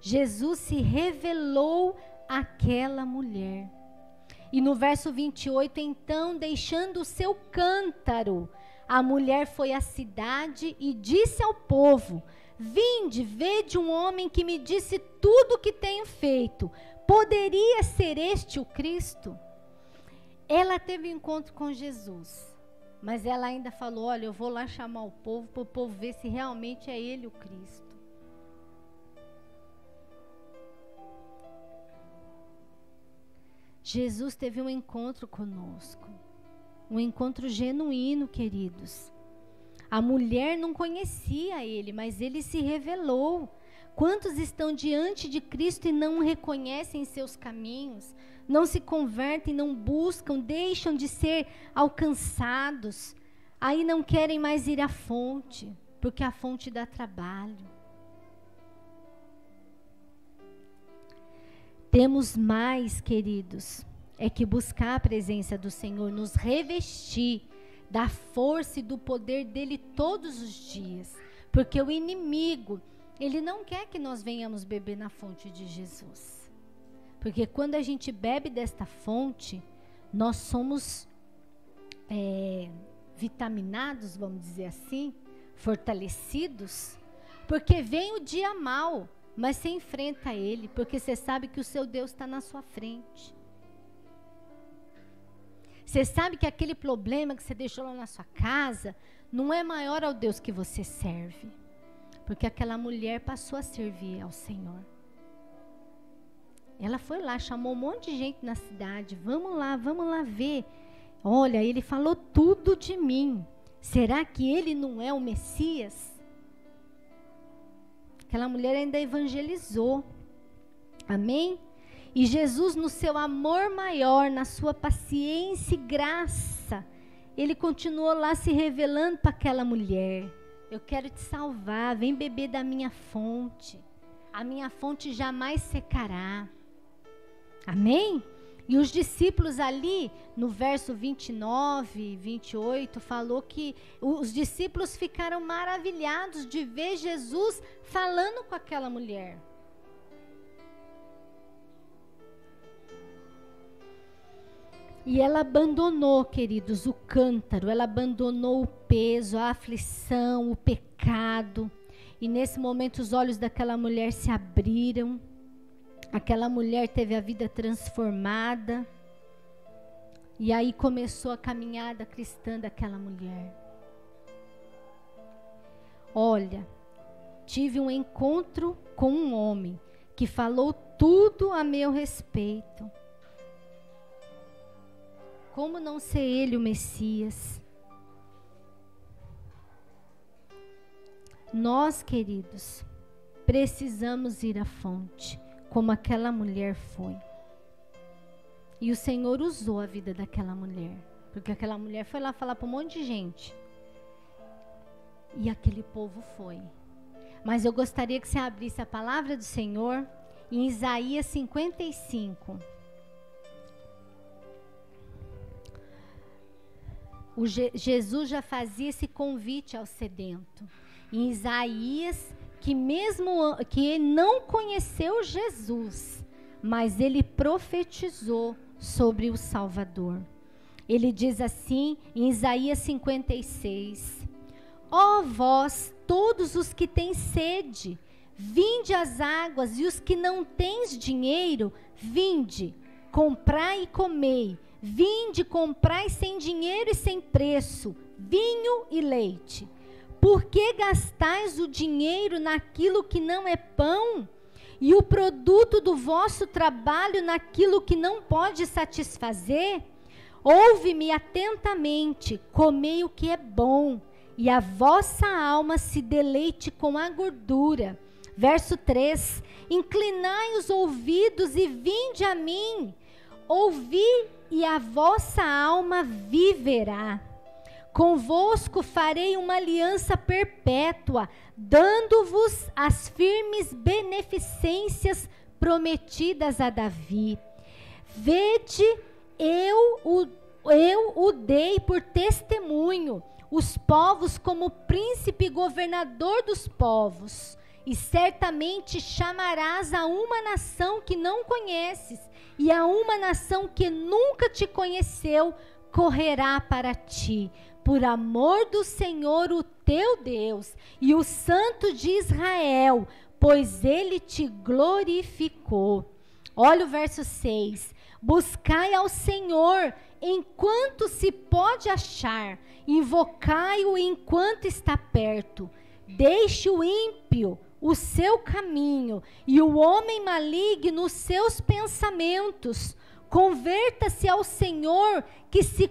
Jesus se revelou àquela mulher. E no verso 28, então, deixando o seu cântaro, a mulher foi à cidade e disse ao povo: vinde, vede um homem que me disse tudo o que tenho feito. Poderia ser este o Cristo? Ela teve um encontro com Jesus, mas ela ainda falou: olha, eu vou lá chamar o povo para o povo ver se realmente é ele o Cristo. Jesus teve um encontro conosco, um encontro genuíno, queridos. A mulher não conhecia ele, mas ele se revelou. Quantos estão diante de Cristo e não reconhecem seus caminhos, não se convertem, não buscam, deixam de ser alcançados, aí não querem mais ir à fonte, porque a fonte dá trabalho. Temos mais, queridos, é que buscar a presença do Senhor, nos revestir da força e do poder dele todos os dias, porque o inimigo, ele não quer que nós venhamos beber na fonte de Jesus, porque quando a gente bebe desta fonte, nós somos vitaminados, vamos dizer assim, fortalecidos, porque vem o dia mau, mas você enfrenta ele, porque você sabe que o seu Deus está na sua frente. Você sabe que aquele problema que você deixou lá na sua casa não é maior ao Deus que você serve, porque aquela mulher passou a servir ao Senhor. Ela foi lá, chamou um monte de gente na cidade. Vamos lá ver. Olha, ele falou tudo de mim. Será que ele não é o Messias? Aquela mulher ainda evangelizou. Amém? E Jesus, no seu amor maior, na sua paciência e graça, ele continuou lá se revelando para aquela mulher. Eu quero te salvar, vem beber da minha fonte. A minha fonte jamais secará. Amém? E os discípulos ali, no verso 29, 28, falou que os discípulos ficaram maravilhados de ver Jesus falando com aquela mulher. E ela abandonou, queridos, o cântaro, ela abandonou o peso, a aflição, o pecado. E nesse momento os olhos daquela mulher se abriram. Aquela mulher teve a vida transformada. E aí começou a caminhada cristã daquela mulher. Olha, tive um encontro com um homem que falou tudo a meu respeito. Como não ser ele o Messias? Nós, queridos, precisamos ir à fonte, como aquela mulher foi. E o Senhor usou a vida daquela mulher, porque aquela mulher foi lá falar para um monte de gente. E aquele povo foi. Mas eu gostaria que você abrisse a palavra do Senhor em Isaías 55. Jesus já fazia esse convite ao sedento. Em Isaías, que mesmo que não conheceu Jesus, mas ele profetizou sobre o Salvador. Ele diz assim em Isaías 56: ó vós, todos os que têm sede, vinde às águas, e os que não tens dinheiro, vinde, comprai e comei. Vinde, comprai sem dinheiro e sem preço, vinho e leite. Por que gastais o dinheiro naquilo que não é pão, e o produto do vosso trabalho naquilo que não pode satisfazer? Ouve-me atentamente, comei o que é bom, e a vossa alma se deleite com a gordura. Verso 3, inclinai os ouvidos e vinde a mim, ouvi e a vossa alma viverá. Convosco farei uma aliança perpétua, dando-vos as firmes beneficências prometidas a Davi. Vede, eu o dei por testemunho, os povos como príncipe e governador dos povos. E certamente chamarás a uma nação que não conheces, e a uma nação que nunca te conheceu correrá para ti, por amor do Senhor, o teu Deus, e o Santo de Israel, pois ele te glorificou. Olha o verso 6. Buscai ao Senhor enquanto se pode achar, invocai-o enquanto está perto. Deixe o ímpio o seu caminho, e o homem maligno os seus pensamentos. Converta-se ao Senhor, que se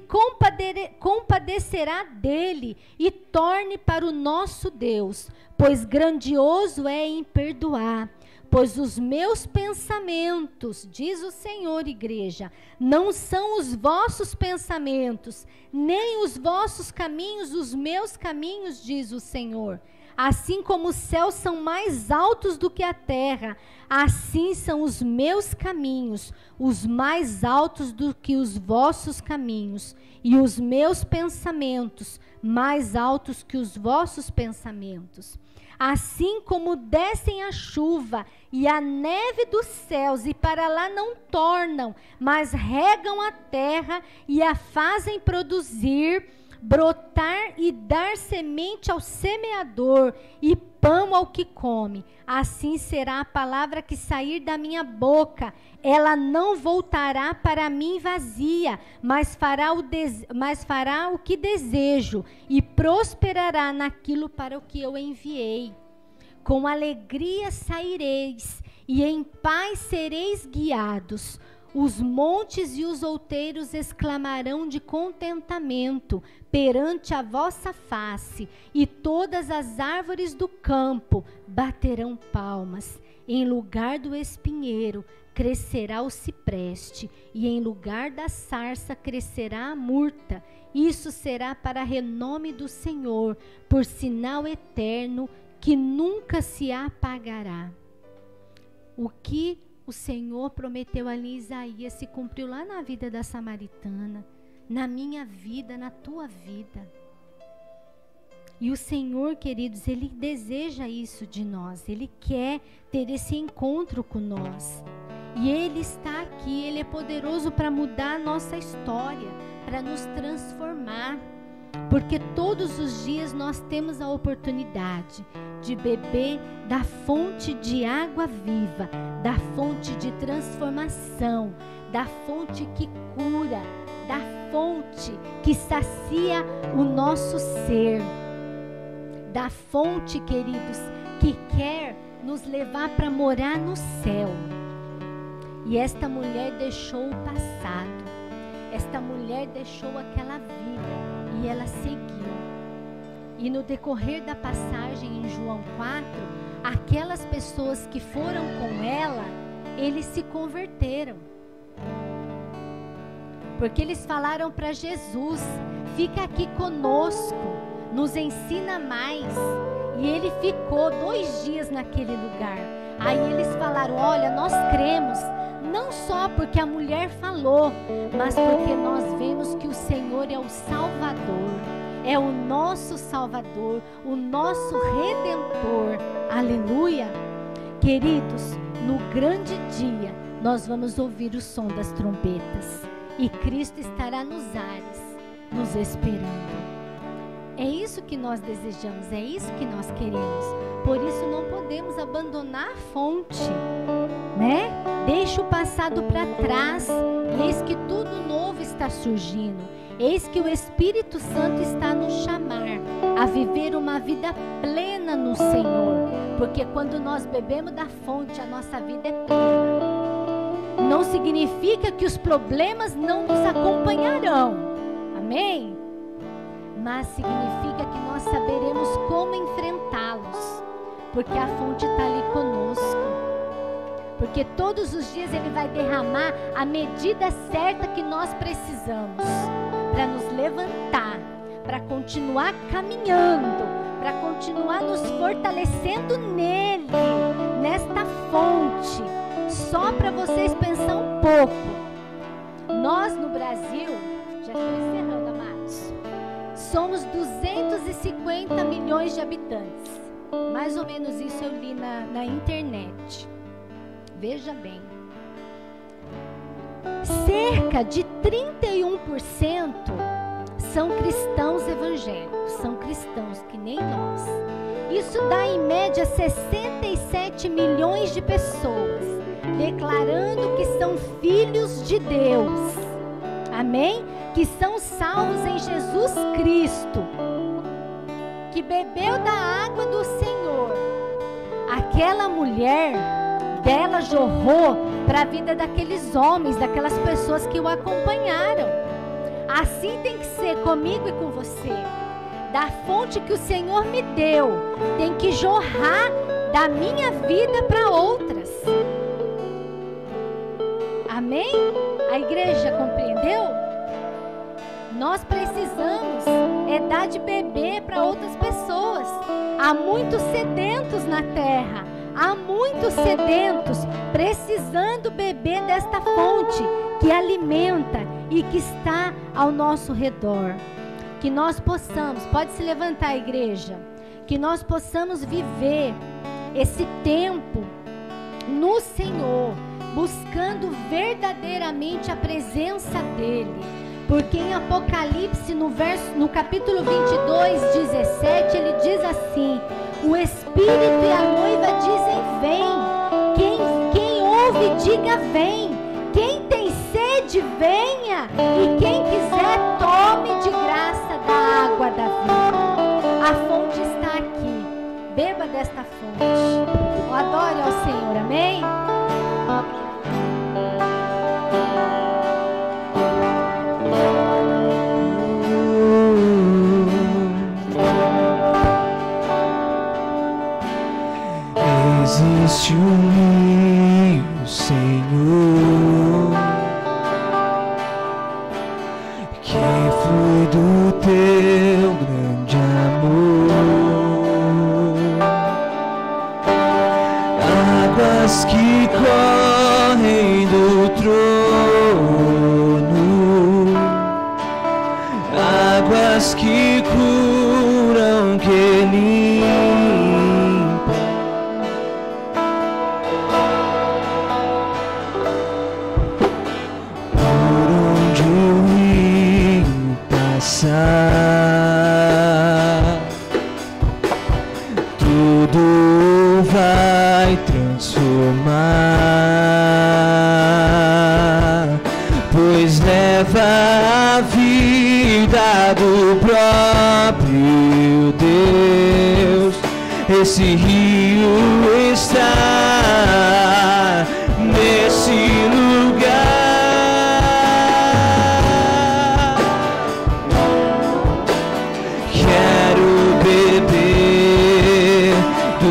compadecerá dele, e torne para o nosso Deus, pois grandioso é em perdoar. Pois os meus pensamentos, diz o Senhor, igreja, não são os vossos pensamentos, nem os vossos caminhos os meus caminhos, diz o Senhor. Assim como os céus são mais altos do que a terra, assim são os meus caminhos, os mais altos do que os vossos caminhos, e os meus pensamentos, mais altos que os vossos pensamentos. Assim como descem a chuva e a neve dos céus, e para lá não tornam, mas regam a terra e a fazem produzir, brotar e dar semente ao semeador e pão ao que come. Assim será a palavra que sair da minha boca. Ela não voltará para mim vazia, mas fará o que desejo e prosperará naquilo para o que eu enviei. Com alegria saireis e em paz sereis guiados. Os montes e os outeiros exclamarão de contentamento perante a vossa face, e todas as árvores do campo baterão palmas. Em lugar do espinheiro crescerá o cipreste, e em lugar da sarça crescerá a murta. Isso será para renome do Senhor, por sinal eterno que nunca se apagará. O que o Senhor prometeu ali em Isaías se cumpriu lá na vida da samaritana, na minha vida, na tua vida. E o Senhor, queridos, Ele deseja isso de nós. Ele quer ter esse encontro com nós. E Ele está aqui, Ele é poderoso para mudar a nossa história, para nos transformar. Porque todos os dias nós temos a oportunidade de beber da fonte de água viva, da fonte de transformação, da fonte que cura, da fonte que sacia o nosso ser, da fonte, queridos, que quer nos levar para morar no céu. E esta mulher deixou o passado, esta mulher deixou aquela vida e ela seguiu. E no decorrer da passagem em João 4, aquelas pessoas que foram com ela, eles se converteram. Porque eles falaram para Jesus: fica aqui conosco, nos ensina mais. E ele ficou 2 dias naquele lugar. Aí eles falaram: olha, nós cremos, não só porque a mulher falou, mas porque nós vemos que o Senhor é o Salvador, é o nosso Salvador, o nosso Redentor. Aleluia! Queridos, no grande dia nós vamos ouvir o som das trombetas e Cristo estará nos ares, nos esperando. É isso que nós desejamos, é isso que nós queremos. Por isso não podemos abandonar a fonte, né? Deixa o passado para trás, e eis que tudo novo está está surgindo. Eis que o Espírito Santo está nos chamar a viver uma vida plena no Senhor. Porque quando nós bebemos da fonte, a nossa vida é plena. Não significa que os problemas não nos acompanharão. Amém? Mas significa que nós saberemos como enfrentá-los. Porque a fonte está ali conosco. Porque todos os dias Ele vai derramar a medida certa que nós precisamos para nos levantar, para continuar caminhando, para continuar nos fortalecendo nele, nesta fonte. Só para vocês pensar um pouco. Nós no Brasil, já estou encerrando, amados, somos 250 milhões de habitantes. Mais ou menos isso eu li na internet. Veja bem. Cerca de 31% são cristãos evangélicos, são cristãos que nem nós. Isso dá em média 67 milhões de pessoas declarando que são filhos de Deus. Amém? Que são salvos em Jesus Cristo, que bebeu da água do Senhor. Aquela mulher dela jorrou para a vida daqueles homens, daquelas pessoas que o acompanharam. Assim tem que ser comigo e com você. Da fonte que o Senhor me deu, tem que jorrar da minha vida para outras. Amém? A igreja compreendeu? Nós precisamos dar de beber para outras pessoas. Há muitos sedentos na terra. Há muitos sedentos precisando beber desta fonte que alimenta e que está ao nosso redor. Que nós possamos, pode se levantar a igreja, que nós possamos viver esse tempo no Senhor, buscando verdadeiramente a presença dele. Porque em Apocalipse, no capítulo 22, 17, ele diz assim: o Espírito e a noiva dizem vem. Quem ouve, diga vem. Quem tem sede, venha. E quem quiser, tome de graça da água da vida. A fonte está aqui. Beba desta fonte. Adore ao Senhor, amém? Existe um rio, Senhor, que flui do teu grande amor, águas que correm do trono, águas que curam, que limpam. Tudo vai transformar, pois leva a vida do próprio Deus. Esse rio está nesse lugar.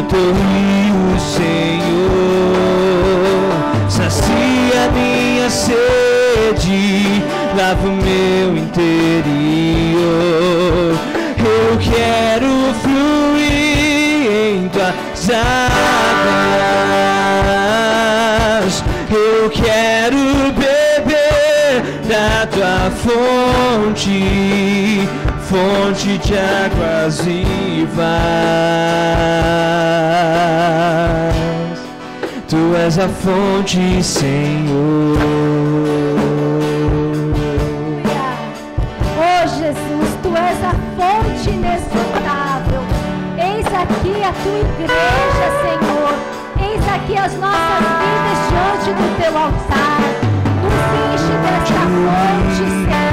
Teu rio, Senhor, sacia minha sede, lava o meu interior. Eu quero fluir em tuas águas, eu quero beber da tua fonte, fonte de águas vivas. Tu és a fonte, Senhor. Oh Jesus, tu és a fonte inesgotável. Eis aqui a tua igreja, Senhor. Eis aqui as nossas vidas diante do teu altar. Nos enche desta fonte, Senhor.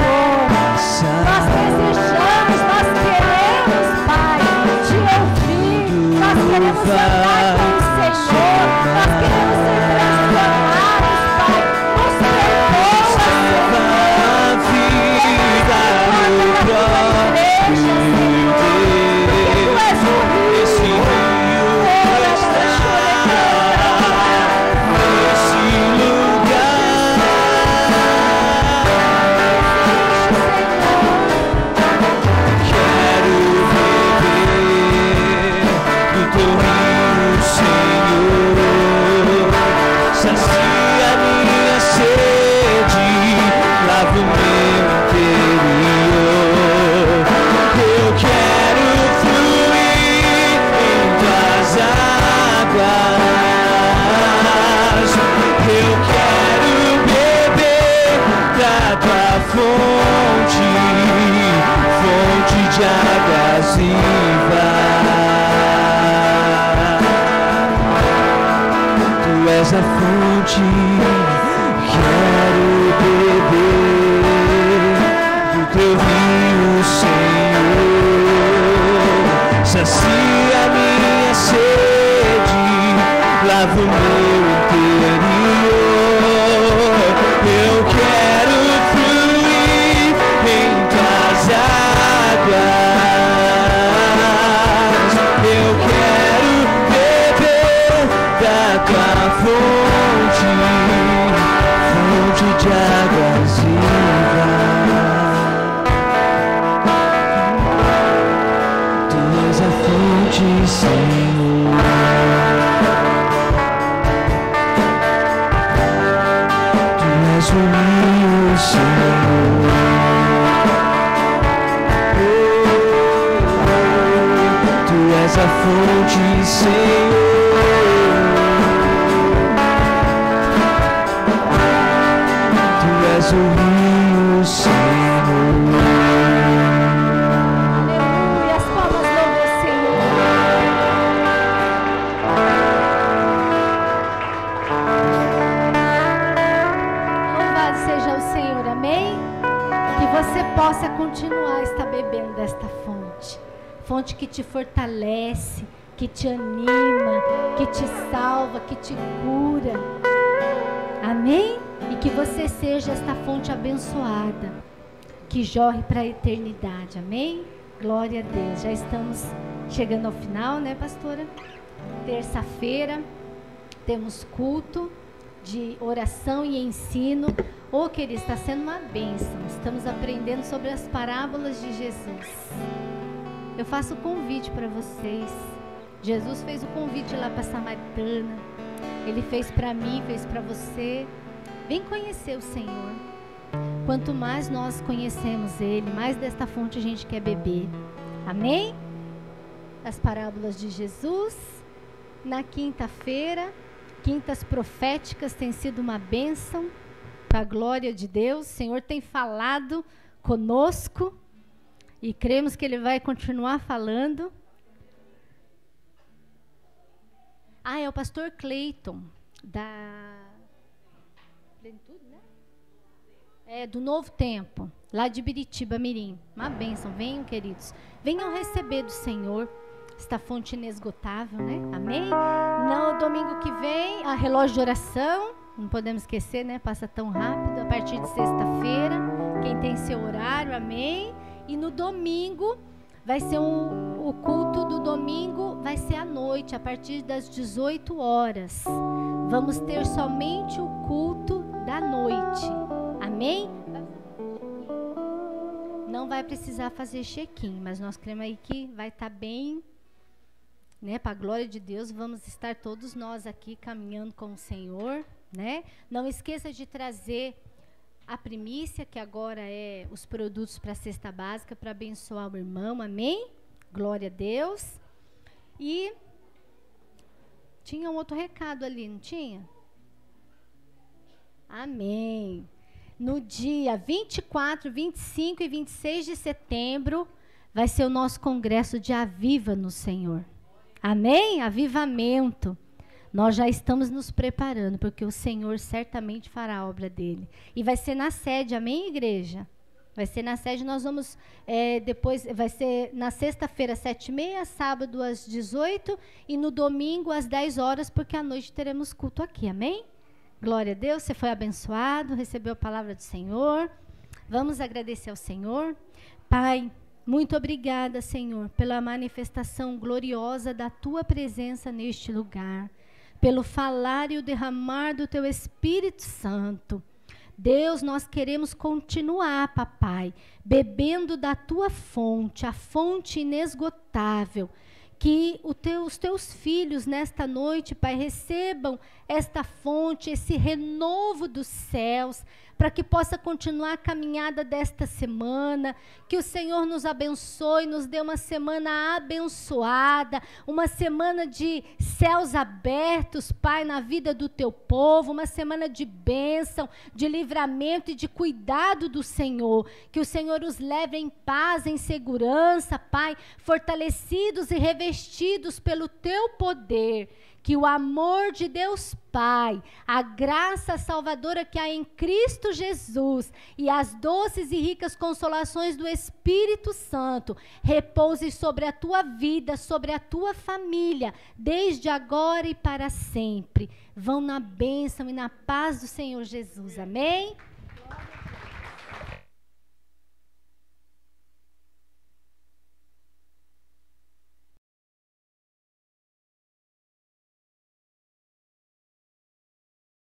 fonte, fonte de águas vivas. Tu és a fonte, quero beber do teu rio, Senhor. Sacia minha sede, lava o meu interior. Eu quero fluir em tuas águas. Eu quero beber da tua fonte, fonte de águas vivas. Tu és a fonte, Senhor. Tu és o rio, Senhor. Tu és a fonte, Senhor. Tu és o rio, Senhor. Aleluia, as palmas louvam o Senhor. Louvado seja o Senhor, amém? Que você possa continuar a estar bebendo desta fonte. Fonte que te fortalece, que te anima, que te salva, que te cura. Amém? E que você seja esta fonte abençoada, que jorre para a eternidade. Amém? Glória a Deus. Já estamos chegando ao final, né, pastora? Terça-feira temos culto de oração e ensino. Ô, querido, está sendo uma bênção. Estamos aprendendo sobre as parábolas de Jesus. Eu faço o convite para vocês. Jesus fez o convite lá para a Samaritana. Ele fez para mim, fez para você. Vem conhecer o Senhor. Quanto mais nós conhecemos Ele, mais desta fonte a gente quer beber. Amém? As parábolas de Jesus. Na quinta-feira, quintas proféticas tem sido uma bênção. Para a glória de Deus. O Senhor tem falado conosco. E cremos que Ele vai continuar falando. Ah, é o pastor Cleiton, da Plenitude, né? É, do Novo Tempo, lá de Biritiba Mirim. Uma bênção. Venham, queridos. Venham receber do Senhor esta fonte inesgotável, né? Amém? No domingo que vem, a relógio de oração. Não podemos esquecer, né? Passa tão rápido. A partir de sexta-feira. Quem tem seu horário, amém? E no domingo, vai ser o culto do domingo, vai ser à noite, a partir das 18 horas. Vamos ter somente o culto da noite. Amém? Não vai precisar fazer check-in, mas nós cremos aí que vai estar bem, né? Para a glória de Deus, vamos estar todos nós aqui caminhando com o Senhor, né? Não esqueça de trazer a primícia, que agora é os produtos para a cesta básica, para abençoar o irmão, amém? Glória a Deus. E tinha um outro recado ali, não tinha? Amém. No dia 24, 25 e 26 de setembro, vai ser o nosso congresso de Aviva no Senhor. Amém? Avivamento. Nós já estamos nos preparando, porque o Senhor certamente fará a obra dele. E vai ser na sede, amém, igreja? Vai ser na sede, nós vamos, depois, vai ser na sexta-feira, 7h30, sábado às 18h, e no domingo às 10 horas, porque à noite teremos culto aqui, amém? Glória a Deus, você foi abençoado, recebeu a palavra do Senhor. Vamos agradecer ao Senhor. Pai, muito obrigada, Senhor, pela manifestação gloriosa da tua presença neste lugar, pelo falar e o derramar do teu Espírito Santo. Deus, nós queremos continuar, papai, bebendo da tua fonte, a fonte inesgotável. Que os teus filhos nesta noite, pai, recebam esta fonte, esse renovo dos céus, para que possa continuar a caminhada desta semana, que o Senhor nos abençoe, nos dê uma semana abençoada, uma semana de céus abertos, Pai, na vida do teu povo, uma semana de bênção, de livramento e de cuidado do Senhor, que o Senhor os leve em paz, em segurança, Pai, fortalecidos e revestidos pelo teu poder, que o amor de Deus Pai, a graça salvadora que há em Cristo Jesus e as doces e ricas consolações do Espírito Santo repouse sobre a tua vida, sobre a tua família, desde agora e para sempre. Vão na bênção e na paz do Senhor Jesus. Amém?